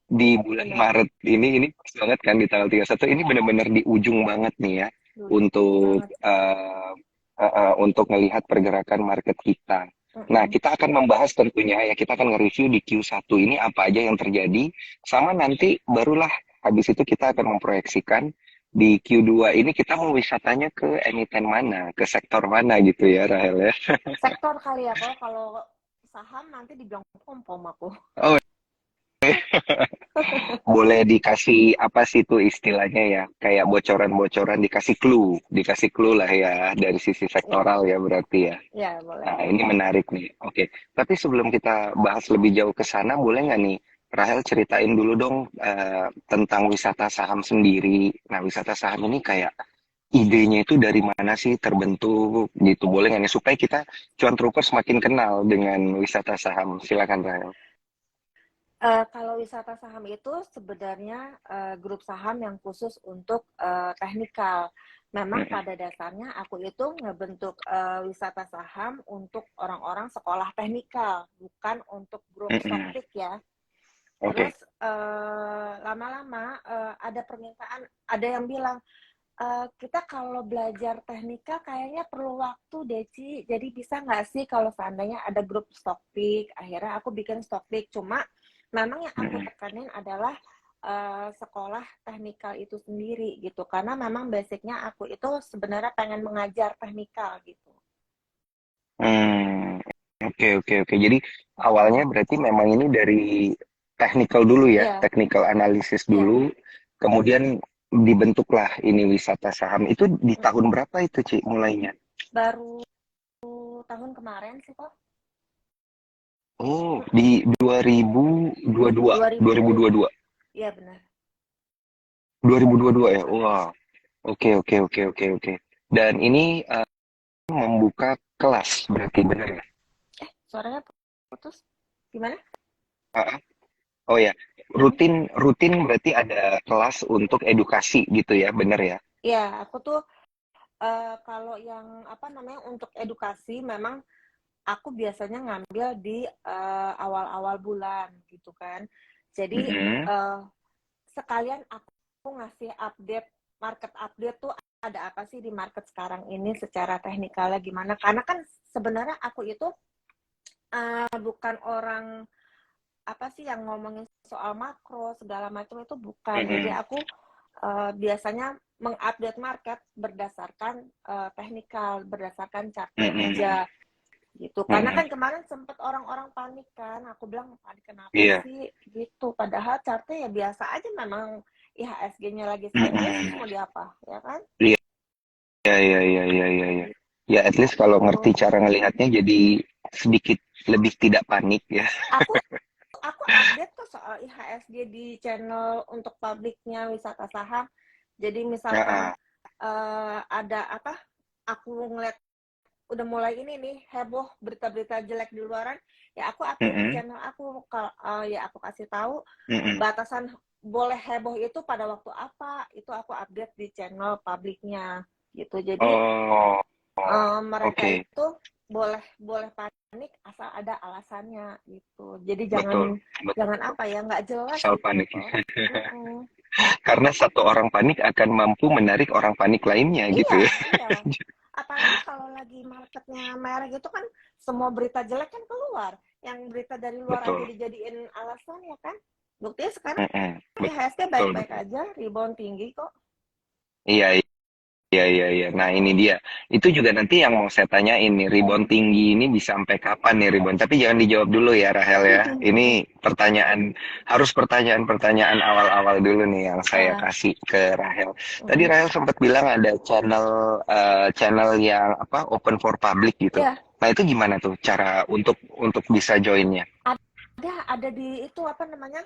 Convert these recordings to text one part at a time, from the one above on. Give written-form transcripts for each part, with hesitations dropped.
di bulan Benar. Maret ini pas banget kan di tanggal 31 ini benar-benar di ujung banget nih ya Duh, setuju untuk banget. untuk melihat pergerakan market kita. Nah, Mm-mm. kita akan membahas tentunya ya, kita akan nge-review di Q1 ini apa aja yang terjadi, sama nanti barulah habis itu kita akan memproyeksikan di Q2 ini kita mau wisatanya ke emiten mana, ke sektor mana gitu ya, Rahel ya. Sektor kali ya, kalau saham nanti dibilang pom-pom aku. Oh, boleh dikasih apa sih itu istilahnya ya? Kayak bocoran-bocoran, dikasih clue lah ya dari sisi Ya, sektoral ya berarti ya. ya boleh. Nah, ini menarik nih. Oke, tapi sebelum kita bahas lebih jauh ke sana, boleh nggak nih, Rahel ceritain dulu dong tentang wisata saham sendiri. Nah, wisata saham ini kayak idenya itu dari mana sih terbentuk gitu? Boleh nggak nih supaya kita cuan trooper semakin kenal dengan wisata saham? Silakan Rahel. Kalau wisata saham itu sebenarnya grup saham yang khusus untuk teknikal. Memang Mm-mm. pada dasarnya aku itu ngebentuk wisata saham untuk orang-orang sekolah teknikal, bukan untuk grup stock Mm-mm. pick ya. Terus Oke. lama-lama ada permintaan, ada yang bilang, kita kalau belajar teknika kayaknya perlu waktu deh, Ci. Jadi bisa nggak sih kalau seandainya ada grup stock pick? Akhirnya aku bikin stock pick. Cuma memang yang aku Mm-mm. tekanin adalah sekolah teknikal itu sendiri gitu. Karena memang basicnya aku itu sebenarnya pengen mengajar teknikal gitu. Hmm, oke oke oke. Jadi awalnya berarti memang ini dari technical dulu ya, Iya, technical analysis iya. dulu, kemudian dibentuklah ini wisata saham. Itu di tahun berapa itu, Ci, mulainya? Baru tahun kemarin sih kok. Oh, di 2022, 2000, 2022, iya benar. 2022 ya. Wah, oke oke oke oke oke. Dan ini membuka kelas berarti benar ya? Suaranya putus. Gimana? Ah, oh ya, rutin rutin berarti ada kelas untuk edukasi gitu ya, bener ya? Iya, aku tuh kalau yang apa namanya untuk edukasi memang aku biasanya ngambil di awal-awal bulan gitu kan. Jadi Mm-mm. uh, sekalian aku ngasih update market update tuh ada apa sih di market sekarang ini secara teknikalnya gimana? Karena kan sebenarnya aku itu bukan orang apa sih yang ngomongin soal makro segala macam itu bukan. Jadi Mm-mm. aku biasanya mengupdate market berdasarkan teknikal, berdasarkan chartnya Mm-mm. aja gitu. Karena Mm-mm. kan kemarin sempet orang-orang panik kan, aku bilang panik kenapa Iya. sih gitu. Padahal chartnya ya biasa aja memang IHSG-nya lagi sideways terus Mm-mm. mau diapa ya kan? Iya, iya, iya, iya, iya, iya, iya. Ya, at least kalau ngerti Gitu. cara ngelihatnya jadi sedikit lebih tidak panik ya. Aku aku update kok soal IHSG di channel untuk publiknya wisata saham. Jadi misalkan Nah, ada apa? Aku ngeliat udah mulai ini nih heboh berita-berita jelek di luaran, ya aku update di mm-mm. channel aku. Ya aku kasih tahu Mm-mm. batasan boleh heboh itu pada waktu apa, itu aku update di channel publiknya gitu. Jadi Oh, mereka oke. itu boleh boleh panik asal ada alasannya gitu. Jadi jangan Betul, jangan betul. apa ya nggak jelas Asal gitu panik. kok. Mm-mm. Karena satu orang panik akan mampu menarik orang panik lainnya gitu Iya, ya. iya. Apalagi kalau lagi marketnya merah gitu kan semua berita jelek kan keluar. Yang berita dari luar aja Betul. dijadiin alasan ya kan. Buktinya sekarang Mm-mm. IHSG Betul, baik-baik betul. aja, rebound tinggi kok. Iya, iya, iya, iya. Nah, ini dia. Itu juga nanti yang mau saya tanyain nih, rebound tinggi ini bisa sampai kapan nih rebound? Tapi jangan dijawab dulu ya, Rahel ya. Ini pertanyaan, harus pertanyaan-pertanyaan awal-awal dulu nih yang saya Ya, kasih ke Rahel. Tadi mm-mm. Rahel sempat bilang ada channel yang apa open for public gitu. Ya, Nah, itu gimana tuh cara untuk bisa joinnya? ada di itu apa namanya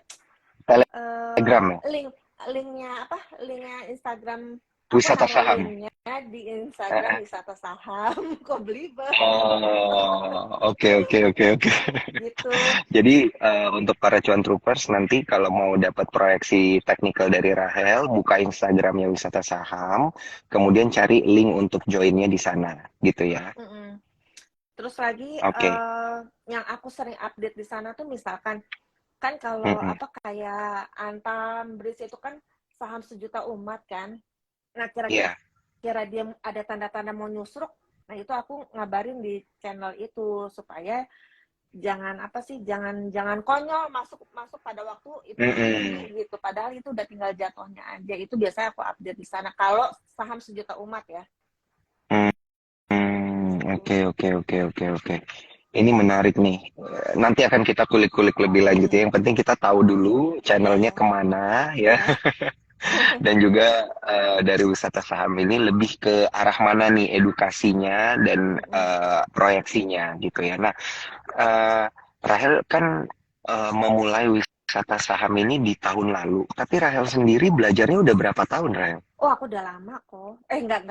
Telegram ya? link linknya apa linknya Instagram, aku Wisata naruh saham. linknya di Instagram wisata saham kok belibet Oh, oke oke oke oke. gitu. Jadi untuk para cuan troopers nanti kalau mau dapat proyeksi teknikal dari Rahel, buka Instagramnya Wisata Saham, kemudian cari link untuk joinnya di sana, gitu ya. Mm-mm. Terus lagi Oke. yang aku sering update di sana tuh misalkan Kan kalau Mm-mm. apa kayak Antam, BRIS itu kan saham sejuta umat kan. Nah, Iya. kira-kira dia ada tanda-tanda mau nyusruk, nah itu aku ngabarin di channel itu supaya jangan apa sih, jangan jangan konyol masuk masuk pada waktu itu Mm-mm. tinggi gitu. Padahal itu udah tinggal jatuhnya aja. Itu biasanya aku update di sana kalau saham sejuta umat ya. Oke, oke, oke, oke, oke. Ini menarik nih. Nanti akan kita kulik-kulik lebih lanjut ya. Yang penting kita tahu dulu Iya, channelnya iya. kemana ya. Iya. Dan juga dari wisata saham ini lebih ke arah mana nih edukasinya dan proyeksinya gitu ya. Nah, eh, Rahel kan memulai wisata saham ini di tahun lalu. Tapi Rahel sendiri belajarnya udah berapa tahun, Rahel? Oh, aku udah lama kok. Enggak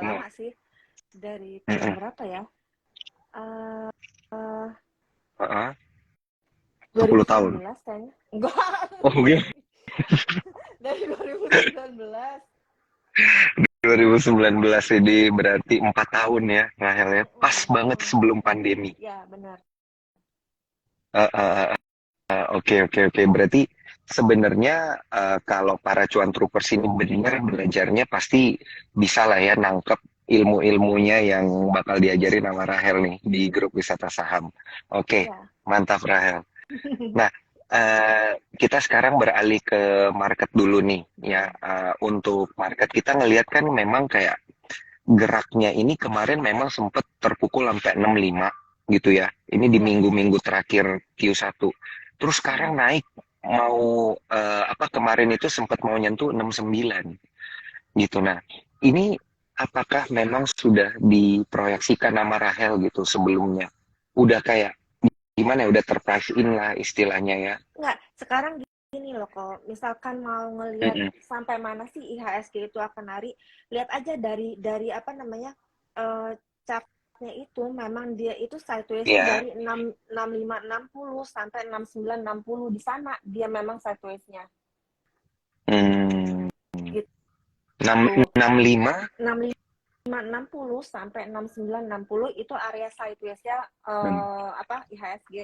Hmm. lama sih. Dari tahun Mm-mm. berapa ya? Eh Heeh, 10 tahun. 2019 kayaknya. Enggak, Oh iya, dari 2019. 2019 ini berarti 4 tahun ya, Rahel ya. Pas banget sebelum pandemi. Ya, benar. Eh, eh, oke, oke, oke. Berarti sebenarnya kalau para cuan troopers ini benar belajarnya pasti bisa lah ya nangkep ilmu-ilmunya yang bakal diajarin sama Rahel nih di grup wisata saham. Oke, Iya. mantap Rahel. Nah, kita sekarang beralih ke market dulu nih ya. Mm-mm. Untuk market kita ngelihat kan memang kayak geraknya ini kemarin memang sempat terpukul sampai 65 gitu ya. Ini di Iya. minggu-minggu terakhir Q1. Terus sekarang Mm-mm. naik mau apa kemarin itu sempat mau nyentuh 69 gitu. Nah, ini apakah memang sudah diproyeksikan nama Rahel gitu sebelumnya? Udah kayak gimana ya, udah terprice in lah istilahnya ya. Enggak, sekarang gini loh kok. Misalkan mau ngelihat Mm-mm. sampai mana sih IHSG itu akan narik, lihat aja dari apa namanya? Chartnya itu memang dia itu sideways itu Ya, dari 6560 sampai 6960 di sana dia memang sideways-nya hmm, gitu. 65. 6560 sampai 6960 itu area sideways-nya apa IHSG.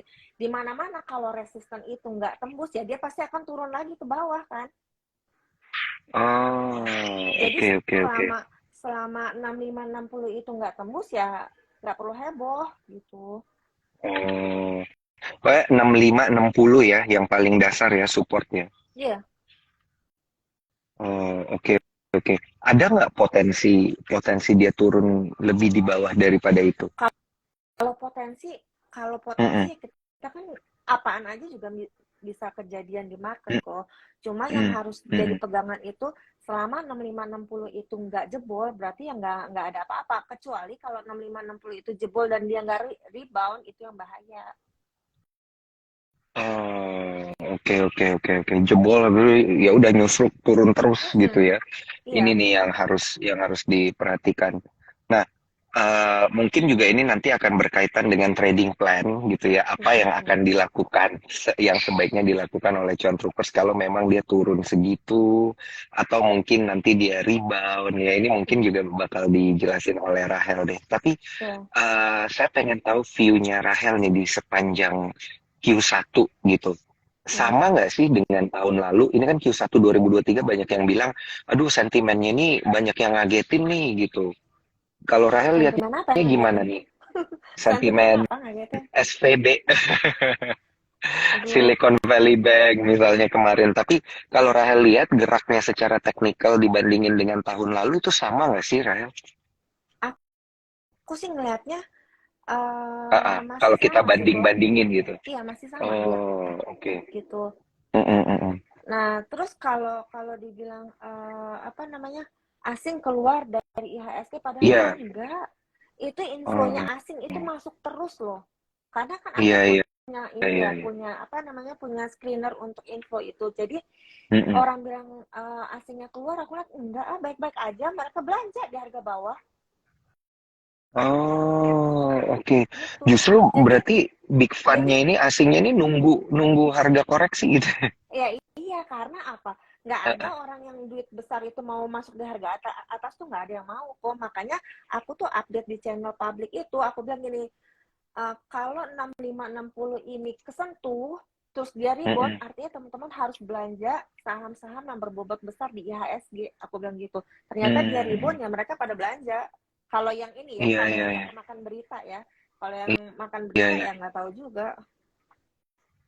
Di mana-mana kalau resisten itu nggak tembus ya dia pasti akan turun lagi ke bawah kan. Oh, Jadi oke, oke, oke. selama selama 6560 itu nggak tembus ya nggak perlu heboh gitu. Oh, kayak 65 60 ya yang paling dasar ya supportnya. Iya, Oh, oke, oke. Ada nggak potensi potensi dia turun lebih di bawah daripada itu? kalau potensi kalau Mm-mm, potensi kita kan apaan aja juga bisa kejadian di market kok. Cuma yang mm, harus jadi mm. pegangan itu selama 6560 itu nggak jebol berarti ya nggak ada apa-apa kecuali kalau 6560 itu jebol dan dia nggak rebound itu yang bahaya. Oh, oke, oke, oke, oke. Jebol ya udah nyusruk turun terus gitu Mm-mm. ya. Ini Iya. nih yang harus diperhatikan. Nah, mungkin juga ini nanti akan berkaitan dengan trading plan gitu ya. Apa yang akan Mm-mm. dilakukan, yang sebaiknya dilakukan oleh cuan troopers kalau memang dia turun segitu, atau mungkin nanti dia rebound ya. Ini mungkin juga bakal dijelasin oleh Rahel deh. Tapi Iya. saya pengen tahu view-nya Rahel nih di sepanjang Q1 gitu. Mm. Sama nggak sih dengan tahun lalu? Ini kan Q1 2023 banyak yang bilang, aduh sentimennya ini banyak yang ngagetin nih gitu. Kalau Rahel Sentimen apa lihatnya yang gimana ngagetin? nih? Sentimen Sentimen apa ngagetin? SVB, Aduh, Silicon Valley Bank misalnya kemarin. Tapi kalau Rahel lihat geraknya secara teknikal dibandingin dengan tahun lalu itu sama nggak sih Rahel? aku sih ngelihatnya masih Kalau kita sama sih kok. banding-bandingin gitu. Iya masih sama dia Oh, oke. gitu. Mm, mm, mm, mm. Nah terus kalau kalau dibilang apa namanya asing keluar dari IHSG padahal Iya. enggak. Itu infonya Oh, asing itu masuk terus loh. Karena kan aku iya, iya, punya ini iya, ya iya. punya apa namanya punya screener untuk info itu. Jadi Mm-mm. orang bilang asingnya keluar aku lihat enggak baik-baik aja mereka belanja di harga bawah Oh, oke. gitu. Justru Jadi berarti big jadi fund-nya ini asingnya ini nunggu nunggu harga koreksi gitu. ya iya karena apa? Nggak ada orang yang duit besar itu mau masuk di harga atas tuh nggak ada yang mau kok. Makanya aku tuh update di channel publik itu aku bilang gini, kalau 6560 ini kesentuh terus dia rebound, Mm-mm. artinya teman-teman harus belanja saham-saham yang berbobot besar di IHSG. Aku bilang gitu. Ternyata dia Hmm. rebound ya mereka pada belanja. Kalau yang ini ya, Iya, kalau iya, yang iya. nggak makan berita ya. Kalau yang makan Iya, berita iya. ya nggak tahu juga.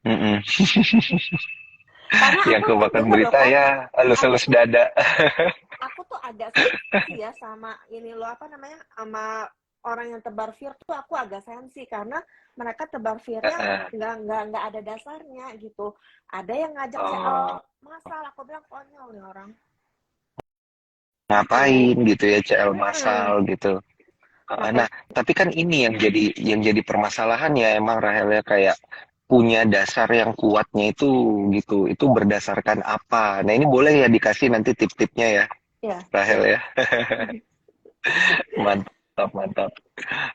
Mm-mm. Karena Yang aku tuh kemakan bener loh berita kok, ya aku halus-halus tuh dada. aku tuh agak sensi ya sama ini loh apa namanya sama orang yang tebar fear tuh aku agak sensi karena mereka tebar fearnya Heeh. nggak ada dasarnya gitu. Ada yang ngajak CL Oh, masal, aku bilang konyol nih orang ngapain tuh. gitu ya CL Mm-mm. massal gitu. Nah, Ngapain? tapi kan ini yang jadi permasalahan ya emang Rahel ya kayak punya dasar yang kuatnya itu gitu. Itu berdasarkan apa? Nah, ini boleh ya dikasih nanti tip-tipnya ya, Ya, Rahel ya. ya. Mantap, mantap.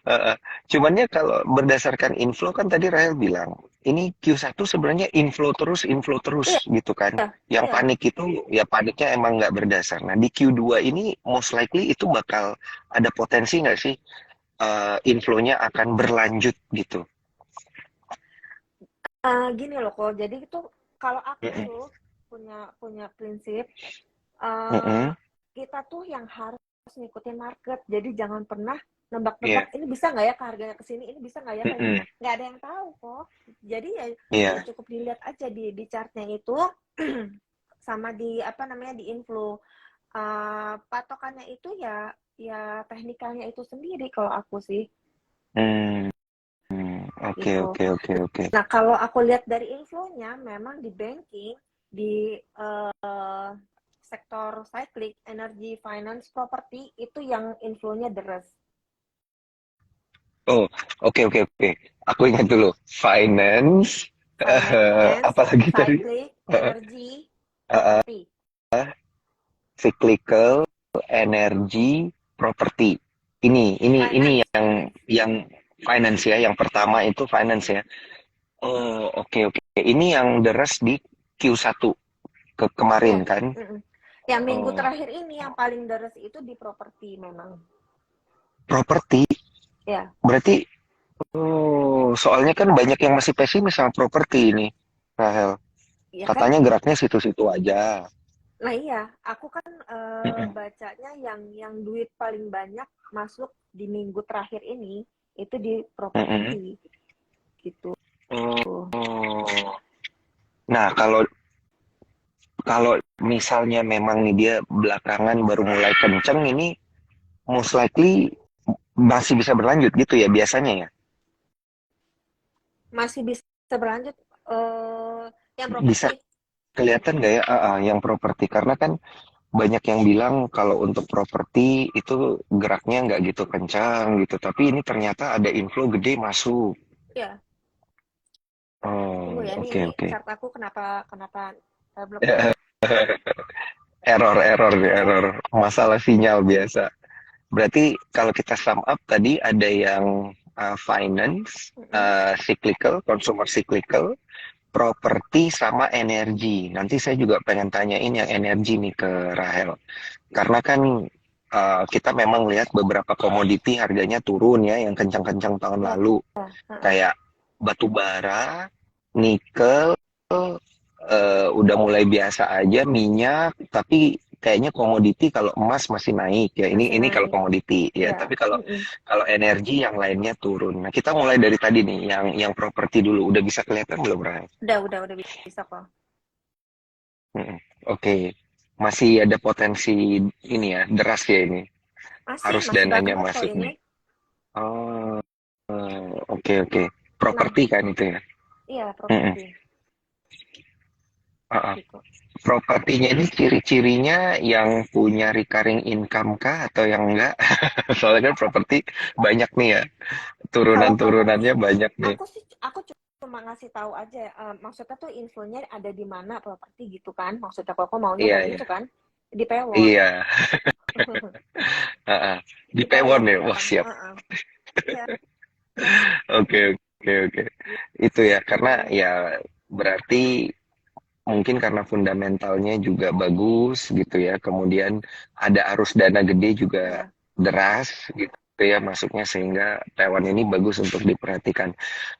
Heeh. Cuman ya kalau berdasarkan inflow kan tadi Rahel bilang, ini Q1 sebenarnya inflow Iya, terus gitu kan. Yang iya. panik itu ya paniknya emang nggak berdasar. Nah di Q2 ini most likely itu bakal ada potensi nggak sih inflow-nya akan berlanjut gitu. Gini loh kok. Jadi itu kalau aku Mm-mm. tuh punya punya prinsip eh, Mm-mm. kita tuh yang harus ngikutin market. Jadi jangan pernah nebak-nebak Iya. ini bisa nggak ya ke harganya ke sini, ini bisa nggak ya kayak gini. Mm-mm. Nggak ada yang tahu kok. Jadi ya Iya. cukup dilihat aja di chartnya itu sama di apa namanya di inflow. Patokannya itu ya teknikalnya itu sendiri kalau aku sih Hmm. Oke, gitu. oke, oke, oke. Nah, kalau aku lihat dari inflow-nya, memang di banking, di sektor cyclic, energy, finance, property, itu yang inflow-nya deres. Oh, oke, oke, oke. Aku ingat dulu. Finance, Finance, apa lagi tadi? cyclic, Uh, energy, uh, property. cyclical, energy, property. Ini Finance, yang finance. yang finance ya. Yang pertama itu finance ya. Oh, oke, oke. Ini yang deres di Q1 Iya. kemarin kan? Mm-mm. Yang minggu Oh, terakhir ini yang paling deres itu di properti memang. properti Ya, berarti soalnya kan banyak yang masih pesimis sama properti ini, Rahel. iya kan. Katanya geraknya situ-situ aja. Nah iya, aku kan Mm-mm. bacanya yang duit paling banyak masuk di minggu terakhir ini itu di Mm-mm. properti gitu. Oh. Nah, kalau kalau misalnya memang nih dia belakangan baru mulai kenceng ini most likely masih bisa berlanjut gitu ya biasanya ya. Masih bisa berlanjut yang Bisa properti. kelihatan nggak ya yang properti karena kan banyak yang bilang kalau untuk properti itu geraknya nggak gitu kencang gitu tapi ini ternyata ada inflow gede masuk. Ya, tunggu Oh, ya. oke, Ini oke. chart aku kenapa kenapa belum ya? Error masalah sinyal biasa. Berarti kalau kita sum up tadi ada yang finance, Mm-mm. cyclical, consumer cyclical, properti sama energi. Nanti saya juga pengen tanyain yang energi nih ke Rahel. Karena kan kita memang lihat beberapa komoditi harganya turun ya, yang kencang-kencang tahun Ya, lalu. heeh. Kayak batu bara, nikel, udah mulai biasa aja, minyak, tapi kayaknya komoditi kalau emas masih naik ya. Masih Ini kalau naik. komoditi ya. Ya, Tapi kalau mm-mm. kalau energi yang lainnya turun. Nah, kita mulai dari tadi nih, yang properti dulu. Udah bisa kelihatan belum, Ray? Udah bisa kok. Mm-mm. Oke, masih ada potensi ini ya, deras ya ini. Harus Masih dananya banget kok masuk ini. nih. Oh, oke, oke. Nah, Properti kan itu ya. iya Mm-mm. properti Uh-uh. gitu. Propertinya ini ciri-cirinya yang punya recurring income kah atau yang enggak? Soalnya kan properti banyak nih ya, Kalau properti turunan-turunannya banyak nih. aku cuma ngasih tahu aja maksudnya tuh infonya ada di mana properti gitu kan. Maksudnya kok maunya Iya, mau iya. gitu kan. Di Pewon. Iya, uh-uh. Di Di Pewon Pewon ya, wah kan. siap. Iya, Oke, oke, oke. Itu ya, karena gitu. ya berarti mungkin karena fundamentalnya juga bagus gitu ya. Kemudian ada arus dana gede juga Iya. deras gitu ya masuknya sehingga Taiwan ini bagus untuk diperhatikan.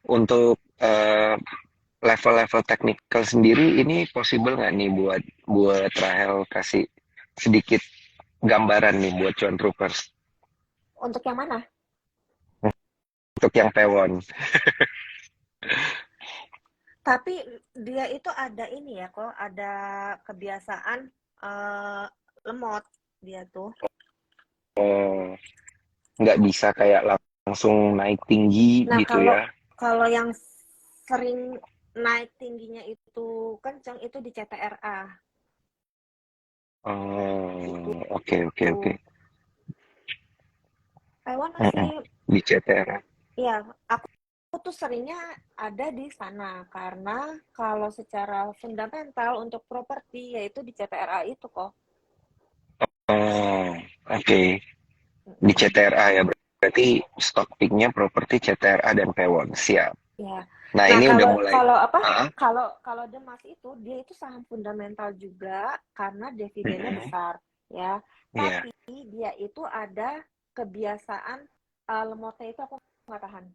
Untuk level-level technical sendiri ini possible nggak nih buat buat Rahel kasih sedikit gambaran nih buat Cuan Troopers Untuk yang mana? untuk yang Pewon. Tapi dia itu ada ini ya kok, ada kebiasaan eh, lemot dia tuh. Oh, nggak bisa kayak langsung naik tinggi Nah, gitu kalau ya. kalau yang sering naik tingginya itu kencang itu di CTRA gitu. Oh, oke oke oke. Taiwan Mm-mm. masih, Di CTR. ya aku tuh seringnya ada di sana karena kalau secara fundamental untuk properti yaitu di CTRA itu kok. Oh, oke. Di Mm-mm. CTRA ya berarti stock picknya properti CTRA dan Pewon. Siap. Ya. Nah Nah, ini udah kalau mulai. kalau apa? Ah, Kalau Demas itu dia itu saham fundamental juga karena dividennya mm-mm. besar, ya. Iya. Tapi dia itu ada kebiasaan lemotnya itu aku nggak tahan.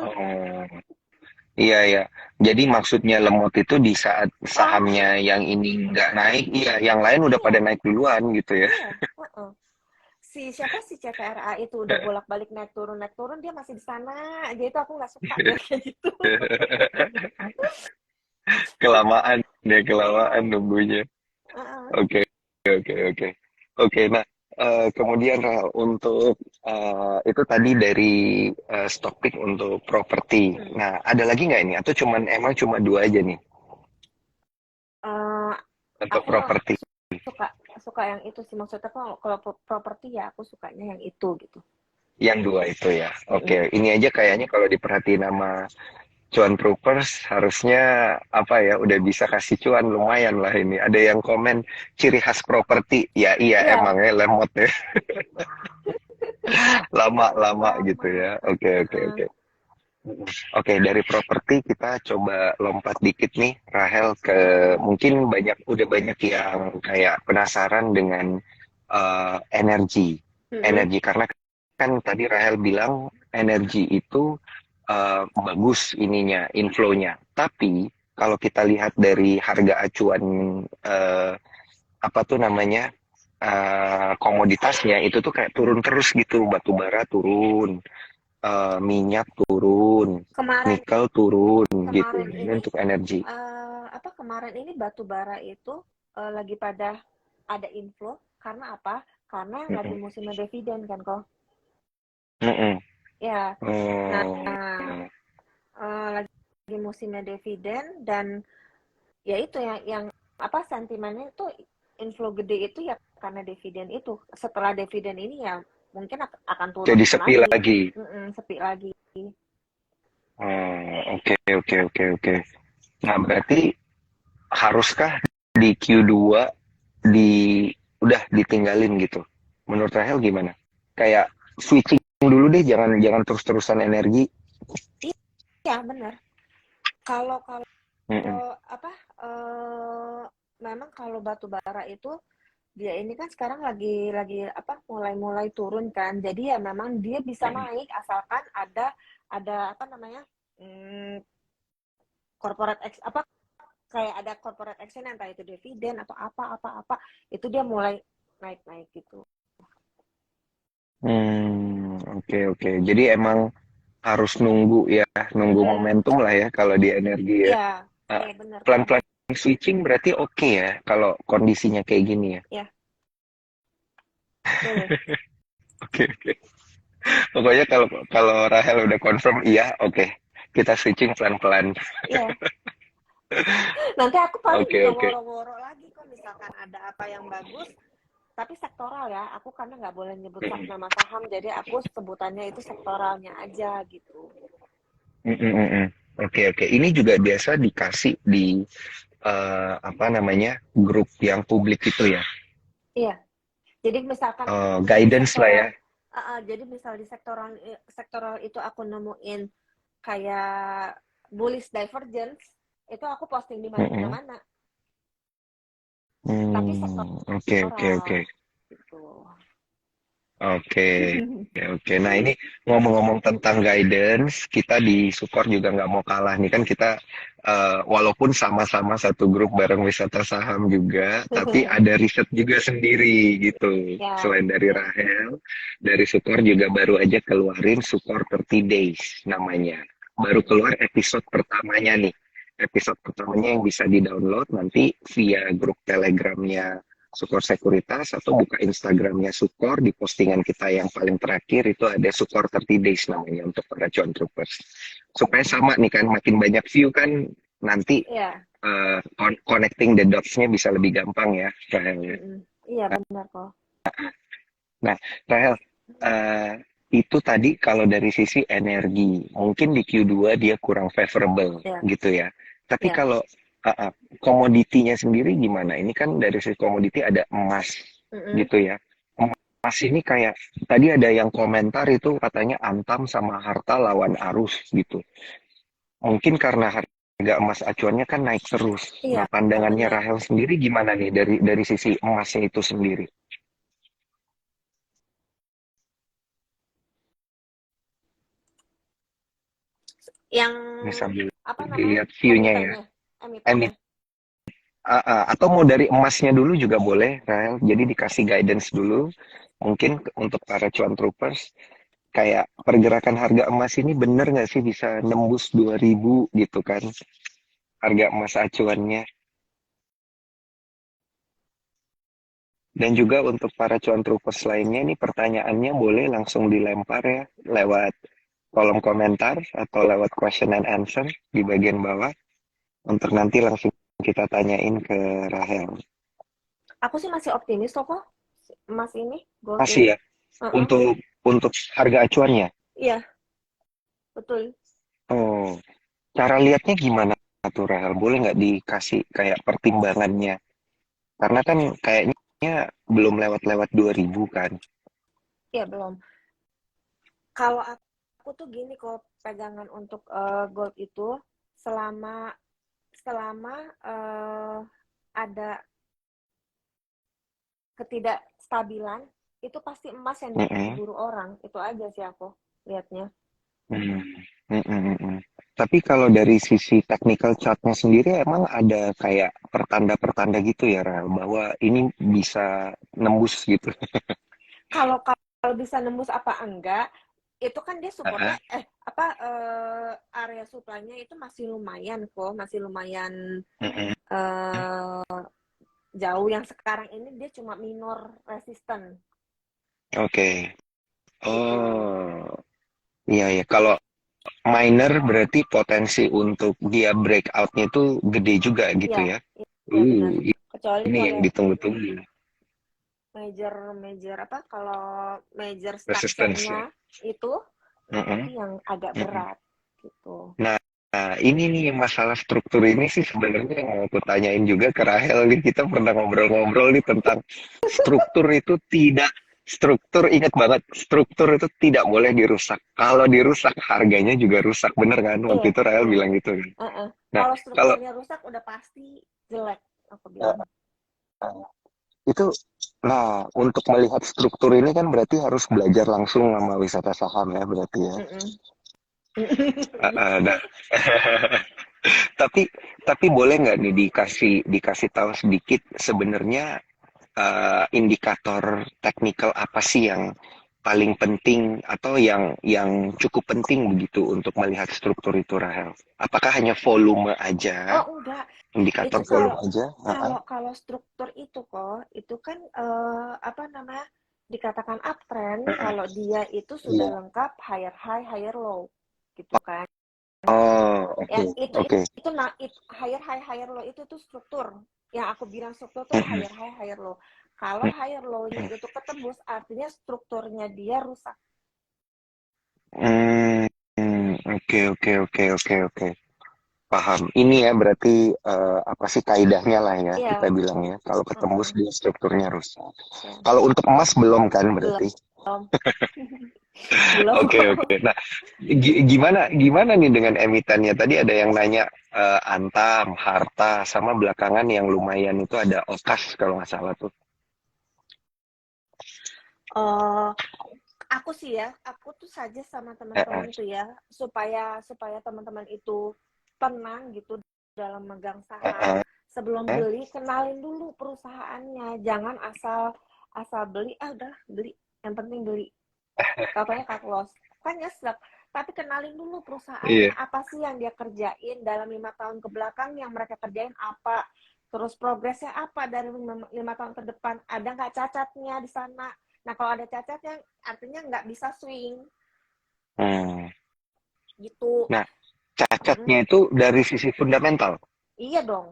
Oh, iya ya. Jadi maksudnya lemot itu di saat Ah, sahamnya yang ini nggak naik, iya, yang lain udah pada iya, naik duluan gitu ya. iya. Heeh. Si siapa si CTRA itu udah bolak-balik naik turun dia masih di sana. Jadi itu aku nggak suka dia kayak gitu. Kelamaan ya, kelamaan Iya. nunggunya. Heeh. Oke, oke, oke. Oke, nah kemudian untuk itu tadi dari stock pick untuk properti. Hmm. Nah, ada lagi nggak ini? Atau cuman emang cuma dua aja nih Eh, untuk aku properti? suka suka yang itu sih maksudnya kalau properti ya aku sukanya yang itu gitu. Yang dua itu ya. Oke, Mm-mm. ini aja kayaknya kalau diperhatiin sama Cuan Troopers harusnya apa ya udah bisa kasih cuan lumayan lah ini. Ada yang komen ciri khas properti. Ya iya Iya, emangnya lemot ya. Lama-lama gitu lama. ya. Oke, oke, Heeh. oke. Oke, dari properti kita coba lompat dikit nih, Rahel, ke mungkin udah banyak yang kayak penasaran dengan energi. Mm-mm. Energi, karena kan tadi Rahel bilang energi itu bagus ininya, inflow-nya. Tapi kalau kita lihat dari harga acuan eh, apa tuh namanya komoditasnya itu tuh kayak turun terus gitu, batu bara turun, minyak turun, Kemarin nikel turun gitu. kemarin Ini ini untuk energi. apa kemarin ini batu bara itu lagi pada ada inflow karena apa? Karena lagi Mm-mm. musimnya dividen kan kok. Mm-mm. Ya. Nah, Oh, lagi musimnya dividen dan ya itu yang apa sentimennya itu inflow gede itu ya karena dividen itu. Setelah dividen ini ya mungkin akan turun jadi sepi lagi. lagi. Mm-mm, sepi lagi. Oh, oke, oke, oke, oke. Nah, berarti haruskah di Q2 di udah ditinggalin gitu? Menurut Rahel gimana? Kayak switching dulu deh, jangan jangan terus-terusan energi. Iya, benar. Kalau kalau Mm-mm. apa memang kalau batu bara itu dia ini kan sekarang lagi apa mulai-mulai turun kan. Jadi ya memang dia bisa Mm-mm. naik asalkan ada apa namanya? Hmm, corporate apa kayak ada corporate action entah itu dividen atau apa itu dia mulai naik-naik gitu. Oke, oke. Jadi emang harus nunggu ya, nunggu Mm-mm. momentum lah ya kalau di energi ya. Iya, Ah, iya benar kok. pelan-pelan switching berarti oke ya kalau kondisinya kayak gini ya. Ya, boleh. Oke, oke. Pokoknya kalau kalau Rahel udah confirm iya, oke. Kita switching pelan-pelan. Iya, nanti aku paling Oke, juga oke. woro-woro lagi kok misalkan ada apa yang bagus tapi sektoral ya aku karena nggak boleh nyebut Mm-mm. nama saham jadi aku sebutannya itu sektoralnya aja gitu. Mm-mm, mm-mm. Oke, oke. Ini juga biasa dikasih di apa namanya grup yang publik itu ya. Iya, jadi misalkan di Guidance lah sektoral ya. jadi misal di sektoral sektoral itu aku nemuin kayak bullish divergence itu aku posting di Mm-mm. mana-mana tapi Oke, oke, sektoral oke. gitu. Oke, oke. Nah ini ngomong-ngomong tentang guidance, kita di Sukor juga nggak mau kalah nih kan kita walaupun sama-sama satu grup bareng wisata saham juga, tapi ada riset juga sendiri gitu. Ya, Selain dari ya. Rahel, dari Sukor juga baru aja keluarin Sukor 30 Days namanya. Baru keluar episode pertamanya nih. Episode pertamanya yang bisa di-download nanti via grup Telegramnya Sukor Sekuritas atau buka Instagramnya Sukor di postingan kita yang paling terakhir itu ada Sukor 30 Days namanya untuk para cuan troopers. Supaya sama nih kan, makin banyak view kan nanti Iya, connecting the dots-nya bisa lebih gampang ya, Rahel. mm-mm. Iya benar kok. Nah, Rahel, eh, itu tadi kalau dari sisi energi, mungkin di Q2 dia kurang favorable Ya, gitu ya. Tapi ya. kalau komoditinya sendiri gimana? Ini kan dari sisi komoditi ada emas Mm-mm. gitu ya. Emas ini kayak tadi ada yang komentar itu katanya Antam sama harta lawan arus gitu. Mungkin karena harga emas acuannya kan naik terus. Iya, Nah, pandangannya benar. Rahel sendiri gimana nih dari sisi emasnya itu sendiri? Yang Ini sambil apa namanya? dilihat view-nya ya. Emitennya, emitennya. Atau mau dari emasnya dulu juga boleh, Rahel. Jadi dikasih guidance dulu. Mungkin untuk para cuan troopers, kayak pergerakan harga emas ini bener nggak sih bisa nembus 2000 gitu kan? Harga emas acuannya. Dan juga untuk para cuan troopers lainnya, ini pertanyaannya boleh langsung dilempar ya lewat kolom komentar atau lewat question and answer di bagian bawah. Untuk nanti langsung kita tanyain ke Rahel. Aku sih masih optimis kok, Mas ini, gold Masih ini. ya, Heeh. untuk harga acuannya. Iya, betul. Oh, cara lihatnya gimana tuh Rahel? Boleh nggak dikasih kayak pertimbangannya? Karena kan kayaknya belum lewat-lewat 2000 kan. Iya, belum. Kalau aku tuh gini kok, pegangan untuk gold itu selama selama ada ketidakstabilan itu pasti emas yang Mm-mm. diburu orang. Itu aja sih aku lihatnya. Hmm. Mm-mm. Tapi kalau dari sisi technical chartnya sendiri emang ada kayak pertanda-pertanda gitu ya Rahel, bahwa ini bisa nembus gitu. Kalau bisa nembus apa enggak, itu kan dia supportnya Ah, area supply-nya itu masih lumayan kok, masih lumayan mm-mm. eh, jauh. Yang sekarang ini dia cuma minor resistant Oke. gitu. Oh, iya ya. Kalau minor berarti potensi untuk dia breakout-nya itu gede juga gitu Iya, ya. iya benar. Uh, Kecuali ini yang kalau ditunggu-tunggu. major major apa kalau major Resistance structure-nya ya. itu, nah itu Mm-mm, yang agak mm-mm. berat gitu. Nah, ini nih masalah struktur ini sih sebenarnya yang mau aku tanyain juga ke Rahel nih. Kita pernah ngobrol-ngobrol nih tentang struktur itu tidak struktur ingat banget struktur itu tidak boleh dirusak. Kalau dirusak harganya juga rusak bener kan? Waktu Iya, itu Rahel iya. bilang gitu kan. Nah, Kalau kalau strukturnya rusak udah pasti jelek, aku bilang. uh, itu nah untuk melihat struktur ini kan berarti harus belajar langsung sama wisata saham ya berarti ya. Mm-mm. Nah, tapi boleh nggak nih dikasih tahu sedikit sebenarnya indikator teknikal apa sih yang paling penting atau yang cukup penting begitu untuk melihat struktur itu Rahel? Apakah hanya volume aja, Oh enggak, itu indikator volume kalau aja? kalau kalau struktur itu kok itu kan apa namanya, dikatakan uptrend kalau dia itu sudah Iya. lengkap higher high higher low gitu kan. Oh, Ya oke, itu oke. higher high higher low itu tuh struktur. Yang aku bilang struktur tuh Mm-mm. higher high higher low. Kalau higher low-nya itu ketembus artinya strukturnya dia rusak. Hmm, oke, oke, oke, oke, oke. Paham. Ini ya berarti apa sih kaidahnya lah ya kita Iya, bilang ya. Kalau ketembus mm-mm. dia strukturnya rusak. Ya, Kalau untuk emas belum kan berarti? belum. Belum. Oke, oke. Nah, gimana gimana nih dengan emitennya? Tadi ada yang nanya Antam, Harta, sama belakangan yang lumayan itu ada Okas kalau nggak salah tuh. Oh, aku sih ya, aku tuh saja sama Heeh, teman-teman tuh ya, supaya teman-teman itu tenang gitu dalam megang saham. heeh, Sebelum beli, kenalin dulu perusahaannya. Jangan asal asal beli, ah udah beli. Yang penting beli. Pokoknya cut loss. Kan nyesek. Tapi kenalin dulu perusahaannya, iya. apa sih yang dia kerjain dalam 5 tahun ke belakang, yang mereka kerjain apa. Terus progresnya apa dari 5 tahun ke depan. Ada nggak cacatnya di sana. Nah, kalau ada cacatnya, artinya nggak bisa swing. Hmm. Gitu. Nah, Mm-mm. cacatnya itu dari sisi fundamental. Iya dong.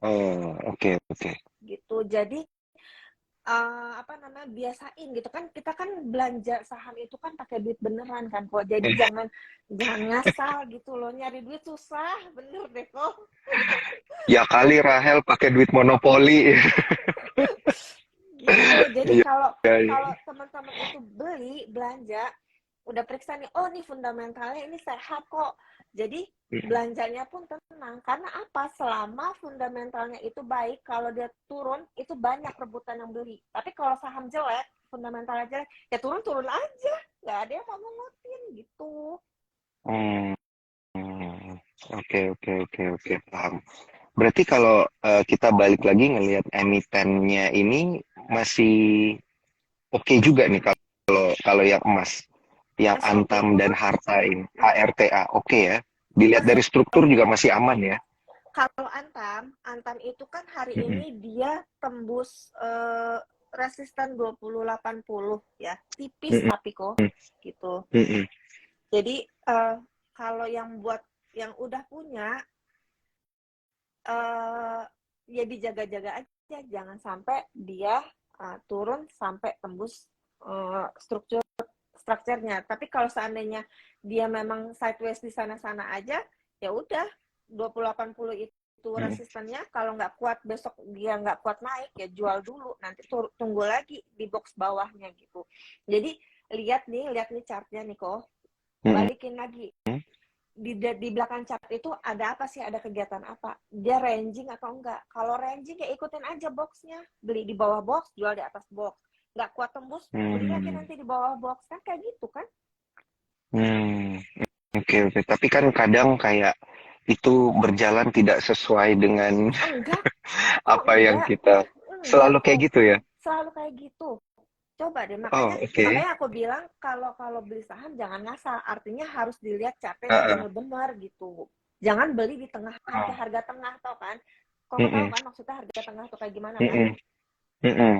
Oh, oke, oke. Gitu. Jadi, apa namanya, biasain gitu kan, kita kan belanja saham itu kan pakai duit beneran kan kok, jadi jangan jangan ngasal gitu loh, nyari duit susah bener deh kok. Ya kali Rahel pakai duit monopoli. Gitu. Jadi Iya, kalau iya. kalau teman-teman itu beli belanja udah periksa nih, oh nih fundamentalnya ini sehat kok, jadi belanjanya pun tenang. Karena apa, selama fundamentalnya itu baik, kalau dia turun itu banyak rebutan yang beli. Tapi kalau saham jelek, fundamentalnya jelek, ya turun-turun aja, nggak ada yang mau ngutin gitu. Hmm, oke, oke, oke, oke, paham. Berarti kalau kita balik lagi ngelihat emitennya ini masih oke juga nih kalau kalau yang emas, yang Masih oke Antam dan kok. Harta ini, Mm, HRTA, oke ya. Dilihat masih dari struktur oke. juga masih aman ya. Kalau Antam itu kan hari Mm-mm, ini dia tembus resisten 2080 ya. Tipis mm-mm, tapi kok gitu. mm-mm, Jadi kalau yang buat yang udah punya, uh, ya dijaga-jaga aja, jangan sampai dia turun sampai tembus struktur strukturnya. Tapi kalau seandainya dia memang sideways di sana-sana aja, ya udah 2080 itu mm-mm. resistennya, kalau nggak kuat besok dia nggak kuat naik, ya jual dulu, nanti tunggu lagi di box bawahnya gitu. Jadi lihat nih chartnya nih kok, Mm-mm. balikin lagi di belakang chart itu ada apa sih, ada kegiatan apa, dia ranging atau enggak. Kalau ranging ya ikutin aja boxnya, beli di bawah box, jual di atas box, nggak kuat tembus beli lagi Hmm, nanti di bawah box, kan kayak gitu kan. hmm, oke, oke. Tapi kan kadang kayak itu berjalan tidak sesuai dengan Enggak kok, apa yang kita enggak selalu kayak kok, gitu ya. selalu kayak gitu. Coba deh, Oh, makanya oke. makanya aku bilang, kalau kalau beli saham jangan ngasal, artinya harus dilihat chartnya yang Heeh. benar-benar gitu. Jangan beli di tengah Oh, harga tengah, tau kan, kok tahu mm-mm, kan maksudnya harga tengah tuh kayak gimana kan. mm-mm, mm-mm.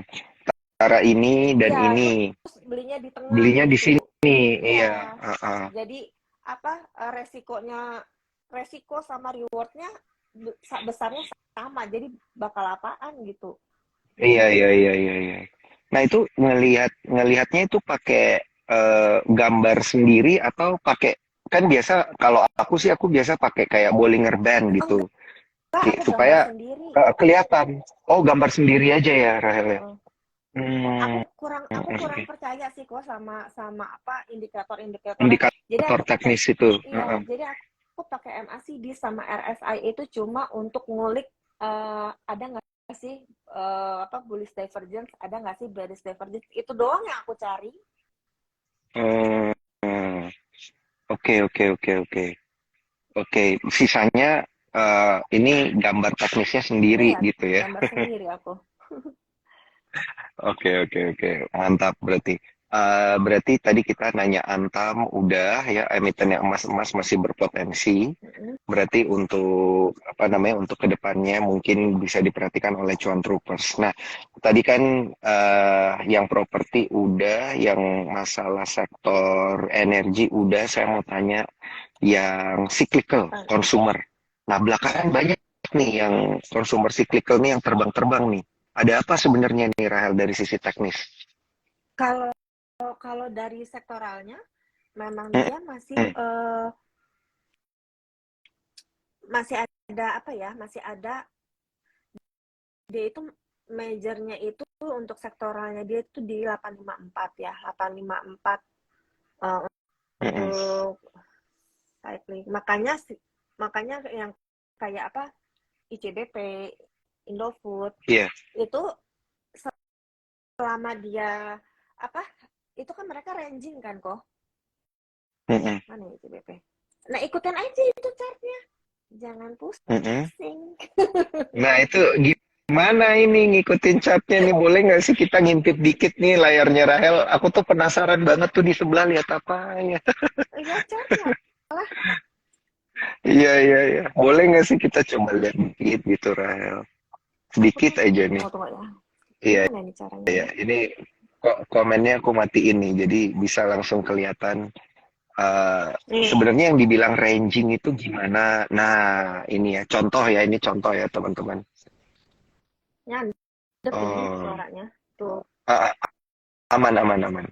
Cara ini dan Iya, ini terus belinya di tengah belinya di gitu. sini, Iya, iya. Heeh. jadi apa, resiko sama rewardnya besarnya sama, jadi bakal apaan gitu. Iya, iya, iya, iya, iya. Nah, itu ngelihatnya itu pakai gambar sendiri atau pakai, kan biasa kalau aku sih aku biasa pakai kayak Bollinger Band gitu. Enggak, aku gambar Supaya sendiri. kelihatan. Oh, gambar sendiri aja ya, Rahel ya. Heeh. aku Hmm, kurang mm, aku mm, kurang oke. percaya sih kok sama sama apa, indikator-indikatornya. Jadi Indikator aku pakai, teknis itu. iya, Heeh. jadi aku pakai MACD sama RSI itu cuma untuk ngulik ada nggak sih apa, bullish divergence, ada nggak sih bearish divergence, itu doang yang aku cari. Hmm, oke, oke, oke, oke. Oke, sisanya ini gambar teknisnya sendiri Iya, gitu ya. gambar sendiri aku. Oke, oke, oke. Mantap berarti. Berarti tadi kita nanya Antam udah ya, emiten yang emas-emas masih berpotensi. Mm-mm. Berarti untuk apa namanya, untuk kedepannya mungkin bisa diperhatikan oleh cuan troopers. Nah, tadi kan yang properti udah, yang masalah sektor energi udah. Saya mau tanya yang cyclical, Apa? consumer. Nah, belakangan banyak nih yang consumer cyclical nih yang terbang-terbang nih. Ada apa sebenarnya nih Rahel dari sisi teknis? Kalau kalau dari sektoralnya, memang Mm, dia masih mm, masih ada apa ya, masih ada, dia itu majornya itu untuk sektoralnya dia itu di 854 ya, 854 uh, mm, untuk cycling. Makanya yang kayak apa, ICBP, Indofood iya, itu selama dia apa, itu kan mereka ranging kan kok. Mm-mm. Mana ya CBP? Nah, ikutin aja itu chartnya. Jangan Mm-mm. pusing. Nah, itu gimana ini ngikutin chatnya nih? Boleh nggak sih kita ngintip dikit nih layarnya Rahel? Aku tuh penasaran banget tuh di sebelah lihat apa ya. Lihat chartnya lah. Iya, iya, iya. Boleh nggak sih kita coba lihat dikit gitu, Rahel? Aku Sedikit tuh aja nih. tunggu ya. Iya, Gimana nih caranya iya. ya? Ini kok komennya aku matiin nih, jadi bisa langsung kelihatan. eh Nih, Sebenarnya yang dibilang ranging itu gimana? Nah, ini ya, contoh ya, ini contoh ya, teman-teman. nyandek ini Oh, suaranya. Tuh. ah, ah, aman, aman, aman.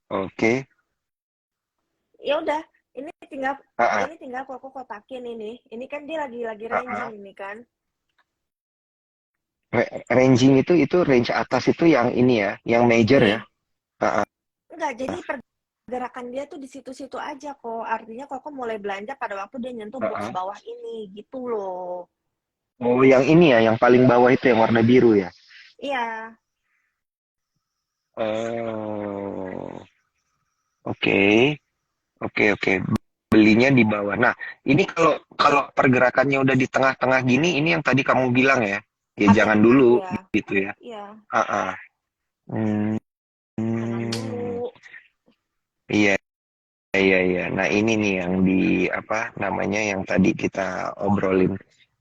Oke. Ya udah, ini tinggal Ah, ah, ini tinggal aku kotakin ini. Ini kan dia lagi ah, ranging ah. ini kan. Ranging itu range atas itu yang ini ya, yang major ya. Nih, Ah, ah. enggak, jadi pergerakan dia tuh di situ-situ aja kok. Artinya kok mulai belanja pada waktu dia nyentuh Ah, box ah. bawah ini gitu loh. Oh, yang ini ya, yang paling bawah itu yang warna biru ya. Iya, Oh, oke, oke, oke. Belinya di bawah. Nah, ini kalau kalau pergerakannya udah di tengah-tengah gini, ini yang tadi kamu bilang ya, ya jangan hati-hati dulu dia. gitu ya. Iya, Ah, ah. Hmm, jangan dulu. iya, iya, iya. Nah, ini nih yang di apa namanya yang tadi kita obrolin.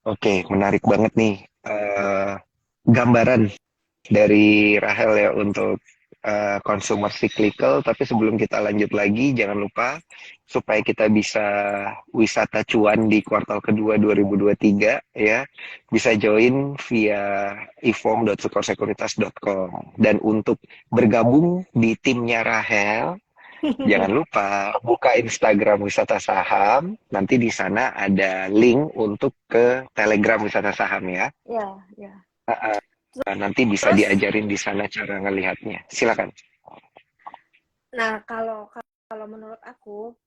Oke, menarik banget nih. eh Gambaran dari Rahel ya untuk consumer cyclical. Tapi sebelum kita lanjut lagi, jangan lupa supaya kita bisa wisata cuan di kuartal kedua 2023 ya, bisa join via ifom.sukorsekuritas.com. Dan untuk bergabung di timnya Rahel, jangan lupa buka Instagram Wisata Saham. Nanti di sana ada link untuk ke Telegram Wisata Saham ya. Iya, iya. Nanti bisa Terus, diajarin di sana cara ngelihatnya. Silakan. nah kalau menurut aku